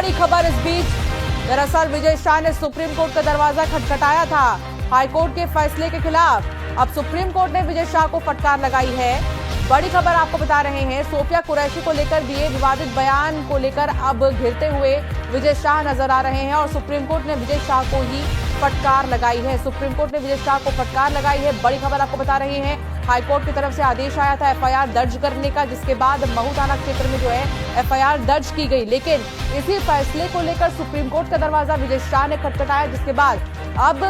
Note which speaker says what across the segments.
Speaker 1: बड़ी खबर इस बीच, दरअसल विजय शाह ने सुप्रीम कोर्ट का दरवाजा खटखटाया था हाईकोर्ट के फैसले के खिलाफ। अब सुप्रीम कोर्ट ने विजय शाह को फटकार लगाई है। बड़ी खबर आपको बता रहे हैं, सोफिया कुरैशी को लेकर दिए विवादित बयान को लेकर अब घिरते हुए विजय शाह नजर आ रहे हैं और सुप्रीम कोर्ट ने विजय शाह को ही फटकार लगाई है। सुप्रीम कोर्ट ने विजय शाह को फटकार लगाई है। बड़ी खबर आपको बता रहे हैं, हाईकोर्ट की तरफ से आदेश आया था एफआईआर दर्ज करने का, जिसके बाद महू थाना क्षेत्र में जो है एफआईआर दर्ज की गई। लेकिन इसी फैसले को लेकर सुप्रीम कोर्ट का दरवाजा विजय शाह ने खटखटाया, जिसके बाद अब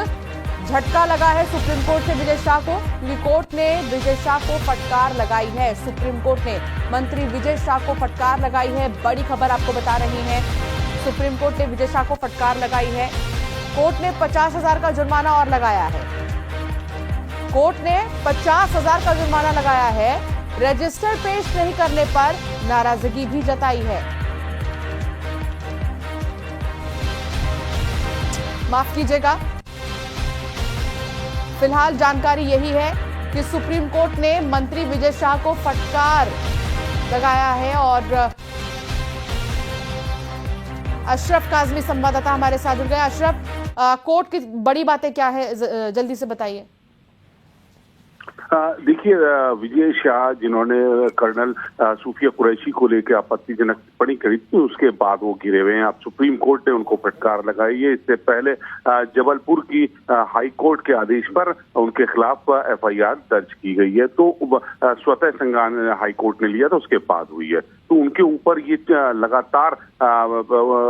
Speaker 1: झटका लगा है सुप्रीम कोर्ट से विजय शाह को, क्योंकि कोर्ट ने विजय शाह को फटकार लगाई है। सुप्रीम कोर्ट ने मंत्री विजय शाह को फटकार लगाई है। बड़ी खबर आपको बता रही है, सुप्रीम कोर्ट ने विजय शाह को फटकार लगाई है। कोर्ट ने 50,000 का जुर्माना और लगाया है। कोर्ट ने 50,000 का जुर्माना लगाया है। रजिस्टर पेश नहीं करने पर नाराजगी भी जताई है। माफ कीजिएगा, फिलहाल जानकारी यही है कि सुप्रीम कोर्ट ने मंत्री विजय शाह को फटकार लगाया है। और अशरफ काजमी संवाददाता हमारे साथ जुड़ गए। अशरफ, कोर्ट की बड़ी बातें क्या है, जल्दी से बताइए।
Speaker 2: देखिए, विजय शाह जिन्होंने कर्नल सूफिया कुरैशी को लेकर आपत्तिजनक टिप्पणी करी थी, उसके बाद वो घिरे हुए हैं। अब सुप्रीम कोर्ट ने उनको फटकार लगाई है। इससे पहले जबलपुर की हाई कोर्ट के आदेश पर उनके खिलाफ एफआईआर दर्ज की गई है, तो स्वतः संज्ञान हाई कोर्ट ने लिया था, उसके बाद हुई है। तो उनके ऊपर ये लगातार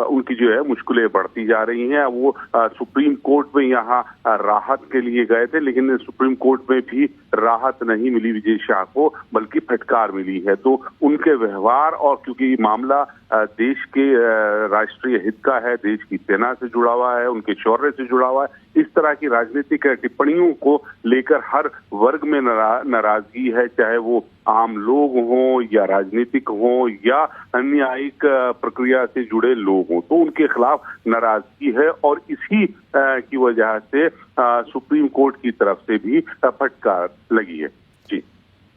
Speaker 2: उनकी जो है मुश्किलें बढ़ती जा रही हैं। वो सुप्रीम कोर्ट में यहाँ राहत के लिए गए थे, लेकिन सुप्रीम कोर्ट में भी राहत नहीं मिली विजय शाह को, बल्कि फटकार मिली है। तो उनके व्यवहार और क्योंकि मामला देश के राष्ट्रीय हित का है, देश की सेना से जुड़ा हुआ है, उनके शौर्य से जुड़ा हुआ है, इस तरह की राजनीतिक टिप्पणियों को लेकर हर वर्ग में नाराजगी है, चाहे वो आम लोग हों या राजनीतिक हों या न्यायिक प्रक्रिया से जुड़े लोग हों, तो उनके खिलाफ नाराजगी है। और इसी की वजह से सुप्रीम कोर्ट की तरफ से भी फटकार लगी है। जी,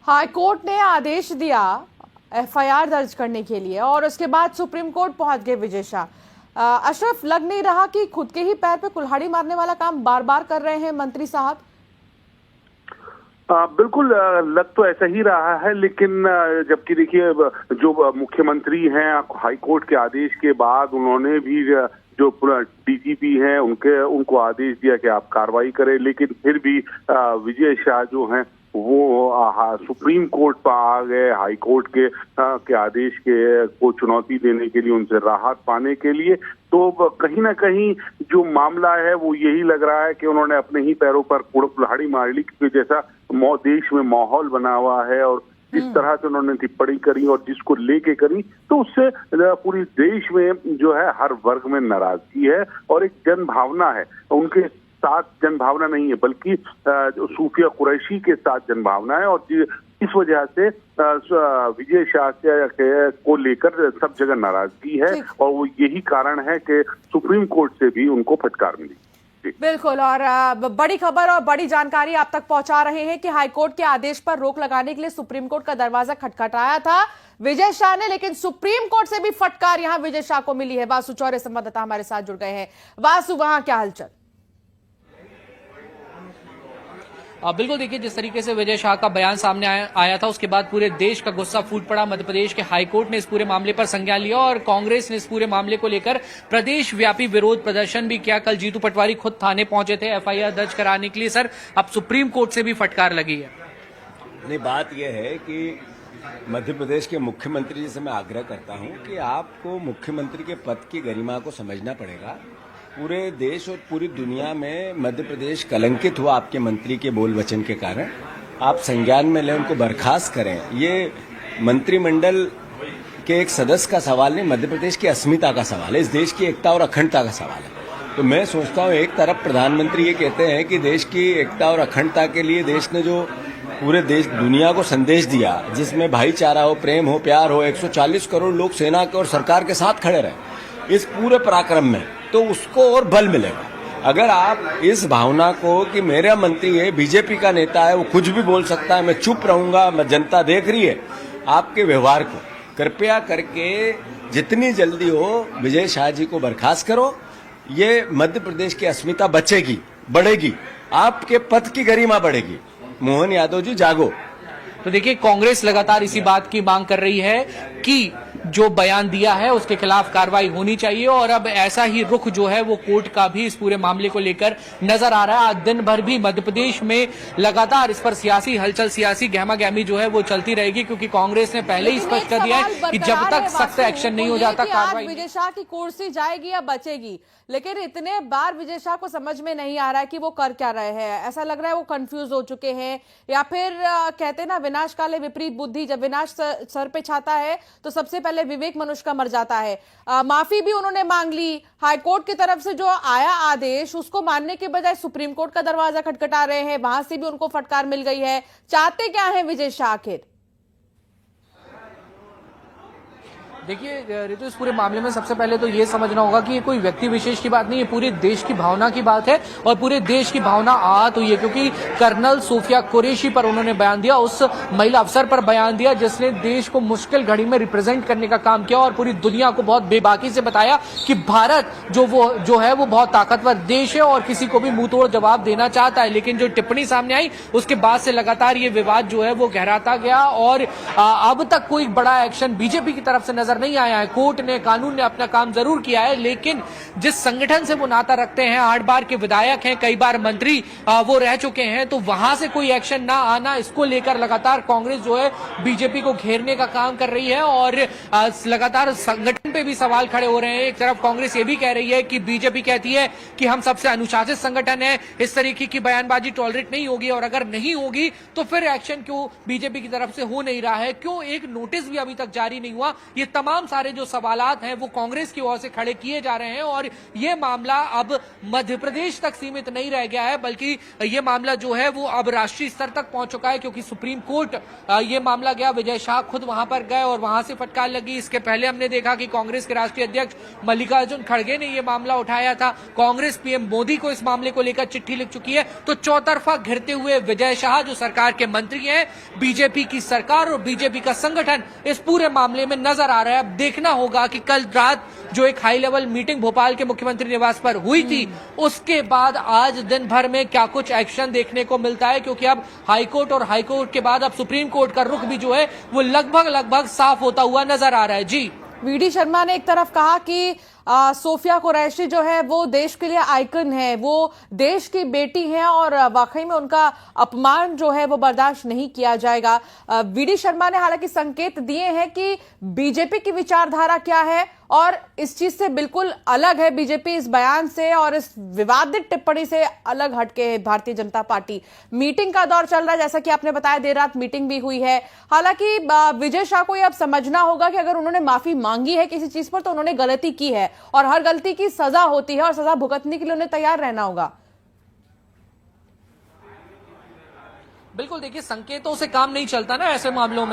Speaker 1: हाई कोर्ट ने आदेश दिया एफआईआर दर्ज करने के लिए और उसके बाद सुप्रीम कोर्ट पहुंच गए विजय शाह। अशरफ, लग नहीं रहा कि खुद के ही पैर पे कुल्हाड़ी मारने वाला काम बार बार कर रहे हैं मंत्री साहब?
Speaker 2: बिल्कुल, लग तो ऐसा ही रहा है, लेकिन जबकि देखिए जो मुख्यमंत्री हैं, हाई कोर्ट के आदेश के बाद उन्होंने भी जो डीजीपी हैं उनको आदेश दिया कि आप कार्रवाई करें, लेकिन फिर भी विजय शाह जो हैं वो सुप्रीम कोर्ट पर आ गए। हाई कोर्ट के आदेश को चुनौती देने के लिए, उनसे राहत पाने के लिए। तो कहीं ना कहीं जो मामला है वो यही लग रहा है कि उन्होंने अपने ही पैरों पर कुल्हाड़ी मार ली, क्योंकि जैसा देश में माहौल बना हुआ है और जिस तरह से उन्होंने टिप्पणी करी और जिसको लेके करी, तो उससे पूरी देश में जो है हर वर्ग में नाराजगी है और एक जन भावना है। उनके साथ जन भावना नहीं है, बल्कि सूफिया कुरैशी के साथ जन भावना है। और इस वजह से विजय शाह को लेकर सब जगह नाराजगी है और वो यही कारण है कि सुप्रीम कोर्ट से भी उनको फटकार मिली।
Speaker 1: बिल्कुल, और बड़ी खबर और बड़ी जानकारी आप तक पहुंचा रहे हैं कि हाईकोर्ट के आदेश पर रोक लगाने के लिए सुप्रीम कोर्ट का दरवाजा खटखटाया था विजय शाह ने, लेकिन सुप्रीम कोर्ट से भी फटकार यहां विजय शाह को मिली है। वासु चौरे संवाददाता हमारे साथ जुड़ गए हैं। वासु, वहां क्या हलचल?
Speaker 3: बिल्कुल, देखिए जिस तरीके से विजय शाह का बयान सामने आया था, उसके बाद पूरे देश का गुस्सा फूट पड़ा। मध्य प्रदेश के हाईकोर्ट ने इस पूरे मामले पर संज्ञान लिया और कांग्रेस ने इस पूरे मामले को लेकर प्रदेश व्यापी विरोध प्रदर्शन भी किया। कल जीतू पटवारी खुद थाने पहुंचे थे एफआईआर दर्ज कराने के लिए। सर, अब सुप्रीम कोर्ट से भी फटकार लगी है।
Speaker 4: नहीं, बात यह है कि मध्य प्रदेश के मुख्यमंत्री जी से मैं आग्रह करता हूं कि आपको मुख्यमंत्री के पद की गरिमा को समझना पड़ेगा। पूरे देश और पूरी दुनिया में मध्य प्रदेश कलंकित हुआ आपके मंत्री के बोल वचन के कारण। आप संज्ञान में लें, उनको बर्खास्त करें। ये मंत्रिमंडल के एक सदस्य का सवाल नहीं, मध्य प्रदेश की अस्मिता का सवाल है, इस देश की एकता और अखंडता का सवाल है। तो मैं सोचता हूँ, एक तरफ प्रधानमंत्री ये कहते हैं कि देश की एकता और अखंडता के लिए देश ने जो पूरे देश दुनिया को संदेश दिया, जिसमें भाईचारा हो, प्रेम हो, प्यार हो, 140 करोड़ लोग सेना के और सरकार के साथ खड़े रहे इस पूरे पराक्रम में, तो उसको और बल मिलेगा। अगर आप इस भावना को कि मेरा मंत्री है, बीजेपी का नेता है, वो कुछ भी बोल सकता है, मैं चुप रहूंगा, मैं जनता देख रही है आपके व्यवहार को, कृपया करके जितनी जल्दी हो विजय शाह जी को बर्खास्त करो। ये मध्य प्रदेश की अस्मिता बचेगी, बढ़ेगी, आपके पद की गरिमा बढ़ेगी। मोहन यादव जी जागो।
Speaker 3: तो देखिए, कांग्रेस लगातार इसी बात की मांग कर रही है कि जो बयान दिया है उसके खिलाफ कार्रवाई होनी चाहिए और अब ऐसा ही रुख जो है वो कोर्ट का भी इस पूरे मामले को लेकर नजर आ रहा है। आज दिन भर भी मध्य प्रदेश में लगातार इस पर सियासी हलचल, सियासी गहमागहमी जो है वो चलती रहेगी, क्योंकि कांग्रेस ने पहले ही स्पष्ट कर दिया है कि जब तक सख्त एक्शन नहीं हो जाता कार्रवाई।
Speaker 1: विजय शाह की कुर्सी जाएगी या बचेगी, लेकिन इतने बार विजय शाह को समझ में नहीं आ रहा है कि वो कर क्या रहे हैं। ऐसा लग रहा है वो कंफ्यूज हो चुके हैं, या फिर कहते हैं ना विनाश काले विपरीत बुद्धि, जब विनाश सर पे छाता है तो सबसे पहले विवेक मनुष्य का मर जाता है। माफी भी उन्होंने मांग ली। हाईकोर्ट की तरफ से जो आया आदेश उसको मानने के बजाय सुप्रीम कोर्ट का दरवाजा खटखटा रहे हैं, वहां से भी उनको फटकार मिल गई है। चाहते क्या है विजय शाह आखिर?
Speaker 3: देखिए ऋतु, इस पूरे मामले में सबसे पहले तो ये समझना होगा कि ये कोई व्यक्ति विशेष की बात नहीं है, पूरे देश की भावना की बात है और पूरे देश की भावना आहत हुई है, क्योंकि कर्नल सूफिया कुरैशी पर उन्होंने बयान दिया, उस महिला अफसर पर बयान दिया जिसने देश को मुश्किल घड़ी में रिप्रेजेंट करने का काम किया और पूरी दुनिया को बहुत बेबाकी से बताया कि भारत जो है वो बहुत ताकतवर देश है और किसी को भी मुंह तोड़ जवाब देना चाहता है। लेकिन जो टिप्पणी सामने आई उसके बाद से लगातार ये विवाद जो है वो गहराता गया और अब तक कोई बड़ा एक्शन बीजेपी की तरफ से नजर नहीं आया है। कोर्ट ने, कानून ने अपना काम जरूर किया है, लेकिन जिस संगठन से वो नाता रखते हैं, 8 बार के विधायक हैं, कई बार मंत्री वो रह चुके हैं, तो वहां से कोई एक्शन ना आना, इसको लेकर लगातार कांग्रेस जो है बीजेपी को घेरने का काम कर रही है और लगातार संगठन पे भी सवाल खड़े हो रहे हैं। एक तरफ कांग्रेस ये भी कह रही है कि बीजेपी कहती है कि हम सबसे अनुशासित संगठन है, इस तरीके की बयानबाजी टॉलरेट नहीं होगी और अगर नहीं होगी तो फिर एक्शन क्यों बीजेपी की तरफ से हो नहीं रहा है, क्यों एक नोटिस भी अभी तक जारी नहीं हुआ। ये तमाम सारे जो सवालात हैं वो कांग्रेस की ओर से खड़े किए जा रहे हैं और ये मामला अब मध्य प्रदेश तक सीमित नहीं रह गया है, बल्कि ये मामला जो है वो अब राष्ट्रीय स्तर तक पहुंच चुका है, क्योंकि सुप्रीम कोर्ट ये मामला गया, विजय शाह खुद वहां पर गए और वहां से फटकार लगी। इसके पहले हमने देखा कि कांग्रेस के राष्ट्रीय अध्यक्ष मल्लिकार्जुन खड़गे ने यह मामला उठाया था। कांग्रेस पीएम मोदी को इस मामले को लेकर चिट्ठी लिख चुकी है। तो चौतरफा घिरते हुए विजय शाह जो सरकार के मंत्री हैं, बीजेपी की सरकार और बीजेपी का संगठन इस पूरे मामले में नजर आ रहा है। अब देखना होगा कि कल रात जो एक हाई लेवल मीटिंग भोपाल के मुख्यमंत्री निवास पर हुई थी, उसके बाद आज दिन भर में क्या कुछ एक्शन देखने को मिलता है, क्योंकि अब हाईकोर्ट और हाईकोर्ट के बाद अब सुप्रीम कोर्ट का रुख भी जो है वो लगभग साफ होता हुआ नजर आ रहा है। जी,
Speaker 1: वीडी शर्मा ने एक तरफ कहा कि सूफिया कुरैशी जो है वो देश के लिए आइकन है, वो देश की बेटी है और वाकई में उनका अपमान जो है वो बर्दाश्त नहीं किया जाएगा। वीडी शर्मा ने हालांकि संकेत दिए हैं कि बीजेपी की विचारधारा क्या है और इस चीज से बिल्कुल अलग है बीजेपी, इस बयान से और इस विवादित टिप्पणी से अलग हटके है भारतीय जनता पार्टी। मीटिंग का दौर चल रहा है, जैसा कि आपने बताया देर रात मीटिंग भी हुई है। हालांकि विजय शाह को यह अब समझना होगा कि अगर उन्होंने माफी मांगी है किसी चीज पर तो उन्होंने गलती की है और हर गलती की सजा होती है और सजा भुगतने के लिए उन्हें तैयार रहना होगा।
Speaker 3: बिल्कुल, देखिए संकेतों से काम नहीं चलता ना ऐसे मामलों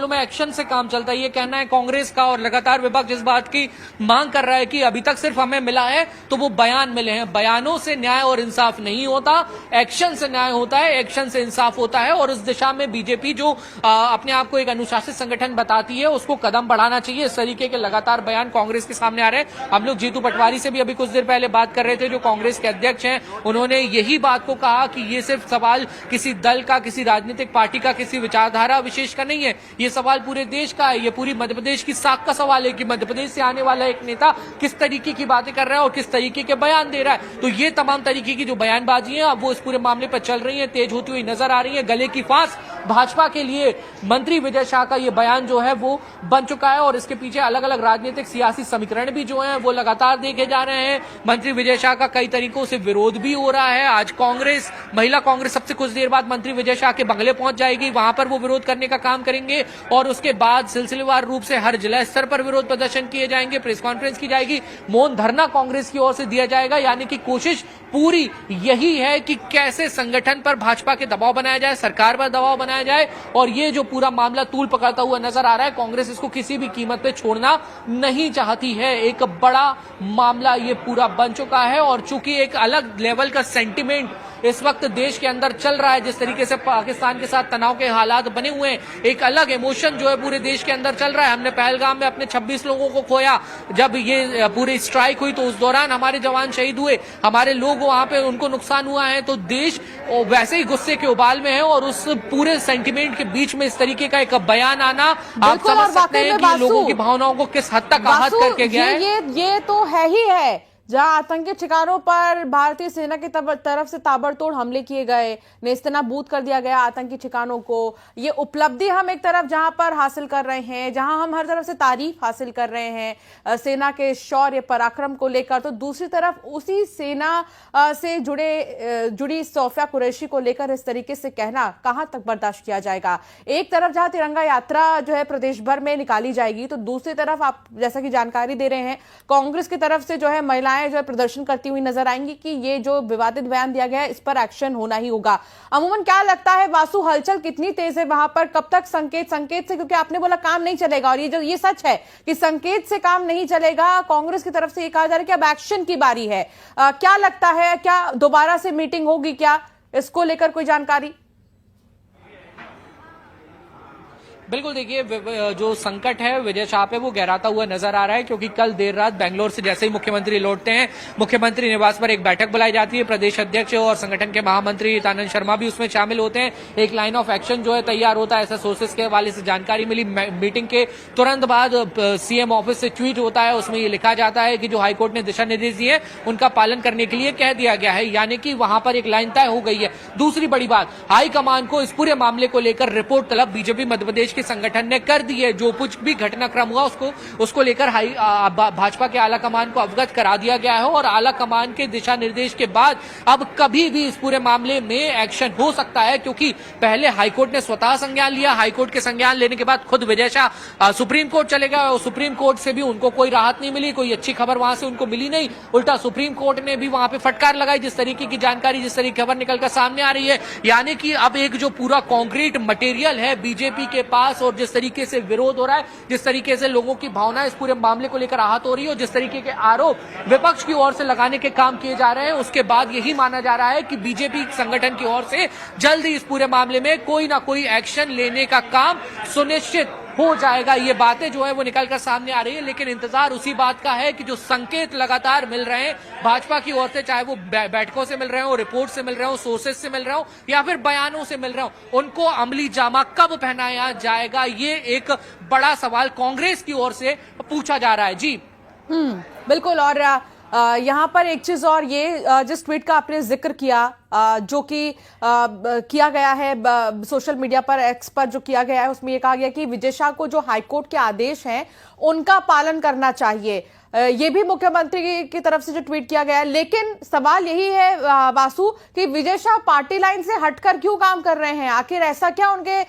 Speaker 3: में एक्शन से काम चलता है। ये कहना है कांग्रेस का और लगातार विपक्ष इस बात की मांग कर रहा है कि अभी तक सिर्फ हमें मिला है तो वो बयान मिले हैं। बयानों से न्याय और इंसाफ नहीं होता, एक्शन से न्याय होता है, एक्शन से इंसाफ होता है और इस दिशा में बीजेपी जो अपने आप को एक अनुशासित संगठन बताती है उसको कदम बढ़ाना चाहिए। इस तरीके के लगातार बयान कांग्रेस के सामने आ रहे हैं। हम लोग जीतू पटवारी से भी अभी कुछ देर पहले बात कर रहे थे, जो कांग्रेस के अध्यक्ष हैं, उन्होंने यही बात को कहा कि ये सिर्फ सवाल किसी दल का, किसी राजनीतिक पार्टी का, किसी विचारधारा विशेष का नहीं है, ये सवाल पूरे देश का है, ये पूरी मध्य प्रदेश की साख का सवाल है कि मध्य प्रदेश से आने वाला एक नेता किस तरीके की बातें कर रहा है और किस तरीके के बयान दे रहा है। तो ये तमाम तरीके की जो बयानबाजी है अब वो इस पूरे मामले पर चल रही है, तेज होती हुई नजर आ रही है। गले की फांस भाजपा के लिए मंत्री विजय शाह का ये बयान जो है वो बन चुका है और इसके पीछे अलग अलग राजनीतिक सियासी समीकरण भी जो है वो लगातार देखे जा रहे हैं। मंत्री विजय शाह का कई तरीकों से विरोध भी हो रहा है। आज कांग्रेस, महिला कांग्रेस सबसे कुछ देर बाद मंत्री विजय शाह के बंगले पहुंच जाएगी, वहां पर वो विरोध करने का काम करेंगे और उसके बाद सिलसिलेवार रूप से हर जिला स्तर पर विरोध प्रदर्शन किए जाएंगे, प्रेस कॉन्फ्रेंस की जाएगी, मौन धरना कांग्रेस की ओर से दिया जाएगा। यानी कि कोशिश पूरी यही है कि कैसे संगठन पर भाजपा के दबाव बनाया जाए, सरकार पर दबाव बनाया जाए और ये जो पूरा मामला तूल पकड़ता हुआ नजर आ रहा है, कांग्रेस इसको किसी भी कीमत पे छोड़ना नहीं चाहती है। एक बड़ा मामला ये पूरा बन चुका है और चूंकि एक अलग लेवल का सेंटिमेंट इस वक्त देश के अंदर चल रहा है, जिस तरीके से पाकिस्तान के साथ तनाव के हालात बने हुए हैं, एक अलग इमोशन जो है पूरे देश के अंदर चल रहा है। हमने पहलगाम में अपने 26 लोगों को खोया, जब ये पूरी स्ट्राइक हुई तो उस दौरान हमारे जवान शहीद हुए, हमारे लोग वहां पे उनको नुकसान हुआ है। तो देश वैसे ही गुस्से के उबाल में है और उस पूरे सेंटिमेंट के बीच में इस तरीके का एक बयान आना, आप समझ सकते हैं कि लोगों की भावनाओं को किस हद तक आहत करके गया है।
Speaker 1: ये तो है ही है, जहां आतंकी ठिकानों पर भारतीय सेना की तरफ से ताबड़तोड़ हमले किए गए, नेस्तनाबूद कर दिया गया आतंकी ठिकानों को। ये उपलब्धि हम एक तरफ जहां पर हासिल कर रहे हैं, जहां हम हर तरफ से तारीफ हासिल कर रहे हैं सेना के शौर्य पराक्रम को लेकर, तो दूसरी तरफ उसी सेना से जुड़ी सोफिया कुरैशी को लेकर इस तरीके से कहना कहां तक बर्दाश्त किया जाएगा। एक तरफ जहां तिरंगा यात्रा जो है प्रदेश भर में निकाली जाएगी, तो दूसरी तरफ आप जैसा कि जानकारी दे रहे हैं, कांग्रेस की तरफ से जो है महिलाएं जो है प्रदर्शन करती हुई नजर आएंगी कि ये जो विवादित बयान दिया गया है इस पर एक्शन होना ही होगा। अमूमन क्या लगता है वासु, हलचल कितनी तेज है वहां पर? कब तक संकेत से, क्योंकि आपने बोला काम नहीं चलेगा और ये सच है कि संकेत से काम नहीं चलेगा, कांग्रेस की तरफ से ये कहा जा रहा है कि अब एक्शन की बारी है। क्या लगता है, क्या दोबारा से मीटिंग होगी क्या, इसको लेकर कोई जानकारी?
Speaker 3: बिल्कुल, देखिए जो संकट है विजय शाह पे वो गहराता हुआ नजर आ रहा है, क्योंकि कल देर रात बेंगलोर से जैसे ही मुख्यमंत्री लौटते हैं, मुख्यमंत्री निवास पर एक बैठक बुलाई जाती है। प्रदेश अध्यक्ष और संगठन के महामंत्री आनंद शर्मा भी उसमें शामिल होते हैं। एक लाइन ऑफ एक्शन जो है तैयार होता है, ऐसा सोर्सेस के हवाले से जानकारी मिली। मीटिंग के तुरंत बाद सीएम ऑफिस से ट्वीट होता है, उसमें ये लिखा जाता है कि जो हाईकोर्ट ने दिशा निर्देश दिए उनका पालन करने के लिए कह दिया गया है, यानी कि वहां पर एक लाइन तय हो गई है। दूसरी बड़ी बात, हाईकमान को इस पूरे मामले को लेकर रिपोर्ट तलब बीजेपी मध्य प्रदेश के संगठन ने कर दी है। जो कुछ भी घटनाक्रम हुआ उसको लेकर भाजपा के आला कमान को अवगत करा दिया गया है और आला कमान के दिशा निर्देश के बाद अब कभी भी इस पूरे मामले में एक्शन हो सकता है, क्योंकि पहले हाईकोर्ट ने स्वतः संज्ञान लिया। हाईकोर्ट के संज्ञान लेने के बाद खुद विजय शाह सुप्रीम कोर्ट चले गए और सुप्रीम कोर्ट से भी उनको कोई राहत नहीं मिली, कोई अच्छी खबर वहां से उनको मिली नहीं। उल्टा सुप्रीम कोर्ट ने भी वहां पे फटकार लगाई, जिस तरीके की जानकारी, जिस तरीके की खबर निकलकर सामने आ रही है। यानी कि अब एक जो पूरा कॉन्क्रीट मटेरियल है बीजेपी के पास, और जिस तरीके से विरोध हो रहा है, जिस तरीके से लोगों की भावना इस पूरे मामले को लेकर आहत हो रही है और जिस तरीके के आरोप विपक्ष की ओर से लगाने के काम किए जा रहे हैं, उसके बाद यही माना जा रहा है कि बीजेपी संगठन की ओर से जल्द ही इस पूरे मामले में कोई ना कोई एक्शन लेने का काम सुनिश्चित हो जाएगा। ये बातें जो है वो निकलकर सामने आ रही है, लेकिन इंतजार उसी बात का है कि जो संकेत लगातार मिल रहे हैं भाजपा की ओर से, चाहे वो बैठकों से मिल रहे हो, रिपोर्ट से मिल रहे हो, सोर्सेस से मिल रहे हो या फिर बयानों से मिल रहे हो, उनको अमली जामा कब पहनाया जाएगा, ये एक बड़ा सवाल कांग्रेस की ओर से पूछा जा रहा है। जी
Speaker 1: बिल्कुल। और यहाँ पर एक चीज और, ये जिस ट्वीट का आपने जिक्र किया जो कि किया गया है सोशल मीडिया पर, एक्स पर जो किया गया है, उसमें यह कहा गया कि विजय शाह को जो हाईकोर्ट के आदेश हैं उनका पालन करना चाहिए। ये भी मुख्यमंत्री की तरफ से जो ट्वीट किया गया है, लेकिन सवाल यही है वासु कि विजय शाह पार्टी लाइन से हटकर क्यों काम कर रहे हैं? आखिर ऐसा क्या उनके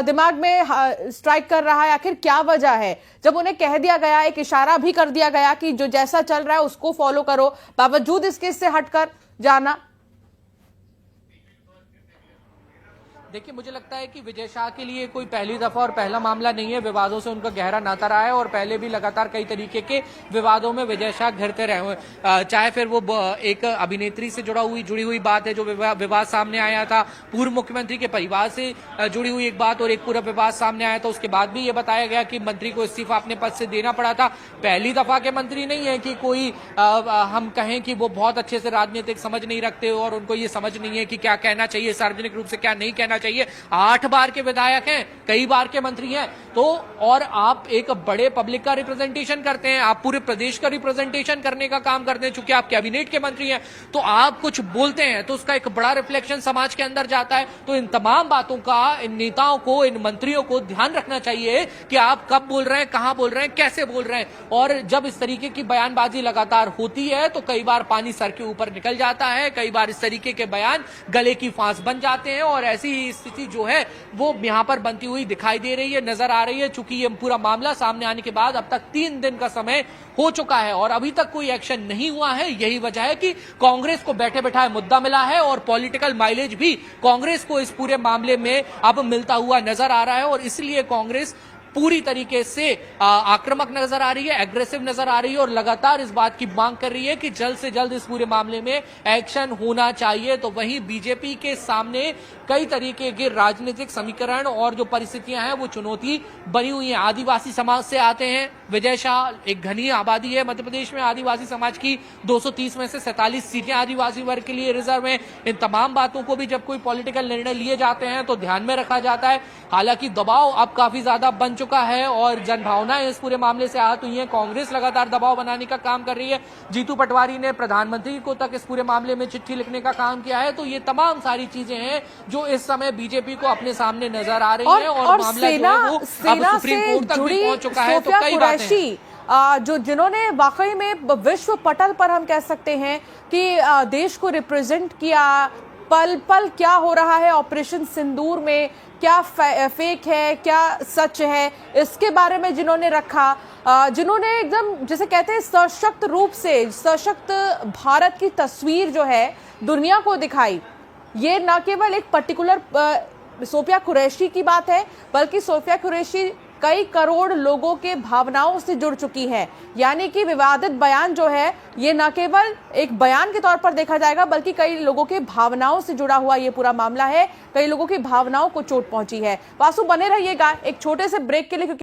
Speaker 1: दिमाग में स्ट्राइक कर रहा है? आखिर क्या वजह है? जब उन्हें कह दिया गया, एक इशारा भी कर दिया गया कि जो जैसा चल रहा है उसको फॉलो करो, बावजूद इसके इससे हटकर जाना।
Speaker 3: देखिए, मुझे लगता है कि विजय शाह के लिए कोई पहली दफा और पहला मामला नहीं है। विवादों से उनका गहरा नाता रहा है और पहले भी लगातार कई तरीके के विवादों में विजय शाह घिरते रहे हुए, चाहे फिर वो एक अभिनेत्री से जुड़ी हुई बात है जो विवाद सामने आया था, पूर्व मुख्यमंत्री के परिवार से जुड़ी हुई एक बात और एक पूरा विवाद सामने आया था। उसके बाद भी ये बताया गया कि मंत्री को इस्तीफा अपने पद से देना पड़ा था। पहली दफा के मंत्री नहीं है कि कोई हम कहें कि वो बहुत अच्छे से राजनीतिक समझ नहीं रखते और उनको ये समझ नहीं है कि क्या कहना चाहिए सार्वजनिक रूप से, क्या नहीं कहना चाहिए। 8 बार के विधायक हैं, कई बार के मंत्री हैं, तो और आप एक बड़े पब्लिक का रिप्रेजेंटेशन करते हैं, आप पूरे प्रदेश का रिप्रेजेंटेशन करने का काम करते हैं। चूंकि आप कैबिनेट के मंत्री हैं तो आप कुछ बोलते हैं तो उसका एक बड़ा रिफ्लेक्शन समाज के अंदर जाता है। तो इन तमाम बातों का इन नेताओं को, इन मंत्रियों को ध्यान रखना चाहिए कि आप कब बोल रहे हैं, कहां बोल रहे हैं, कैसे बोल रहे हैं। और जब इस तरीके की बयानबाजी लगातार होती है तो कई बार पानी सर के ऊपर निकल जाता है, कई बार इस तरीके के बयान गले की फांस बन जाते हैं और ऐसी स्थिति जो है वो यहां पर बनती हुई दिखाई दे रही है, नजर आ रही है। चूंकि ये पूरा मामला सामने आने के बाद अब तक 3 दिन का समय हो चुका है और अभी तक कोई एक्शन नहीं हुआ है। यही वजह है कि कांग्रेस को बैठे बैठाए मुद्दा मिला है और पॉलिटिकल माइलेज भी कांग्रेस को इस पूरे मामले में अब मिलता हुआ नजर आ रहा है और इसलिए कांग्रेस पूरी तरीके से आक्रामक नजर आ रही है, एग्रेसिव नजर आ रही है और लगातार इस बात की मांग कर रही है कि जल्द से जल्द इस पूरे मामले में एक्शन होना चाहिए। तो वहीं बीजेपी के सामने कई तरीके के राजनीतिक समीकरण और जो परिस्थितियां हैं वो चुनौती बनी हुई है। आदिवासी समाज से आते हैं विजय शाह, एक घनी आबादी है मध्य प्रदेश में आदिवासी समाज की, 230 में से 47 सीटें आदिवासी वर्ग के लिए रिजर्व हैं। इन तमाम बातों को भी जब कोई पॉलिटिकल निर्णय लिए जाते हैं तो ध्यान में रखा जाता है। हालांकि दबाव अब काफी ज्यादा बन चुका है और जनभावनाएं इस पूरे मामले से आहत हुई हैं। कांग्रेस लगातार दबाव बनाने का काम कर रही है। जीतू पटवारी ने प्रधानमंत्री को तक इस पूरे मामले में चिट्ठी लिखने का काम किया है। तो ये तमाम सारी चीजें हैं जो इस समय बीजेपी को अपने सामने नजर आ रही है और मामला जो है वो अब सुप्रीम कोर्ट तक भी पहुंच चुका है। तो कई बातें
Speaker 1: जो जिन्होंने वाकई में विश्व पटल पर हम कह सकते हैं कि देश को रिप्रेजेंट किया, पल पल क्या हो रहा है ऑपरेशन सिंदूर में, क्या फेक है क्या सच है, इसके बारे में जिन्होंने रखा, जिन्होंने एकदम जैसे कहते हैं सशक्त रूप से सशक्त भारत की तस्वीर जो है दुनिया को दिखाई। ये न केवल एक पर्टिकुलर सोफिया कुरैशी की बात है बल्कि सोफिया कुरैशी कई करोड़ लोगों के भावनाओं से जुड़ चुकी है। यानी कि विवादित बयान जो है ये न केवल एक बयान के तौर पर देखा जाएगा बल्कि कई लोगों के भावनाओं से जुड़ा हुआ ये पूरा मामला है। कई लोगों की भावनाओं को चोट पहुंची है। वासु बने रहिएगा एक छोटे से ब्रेक के लिए।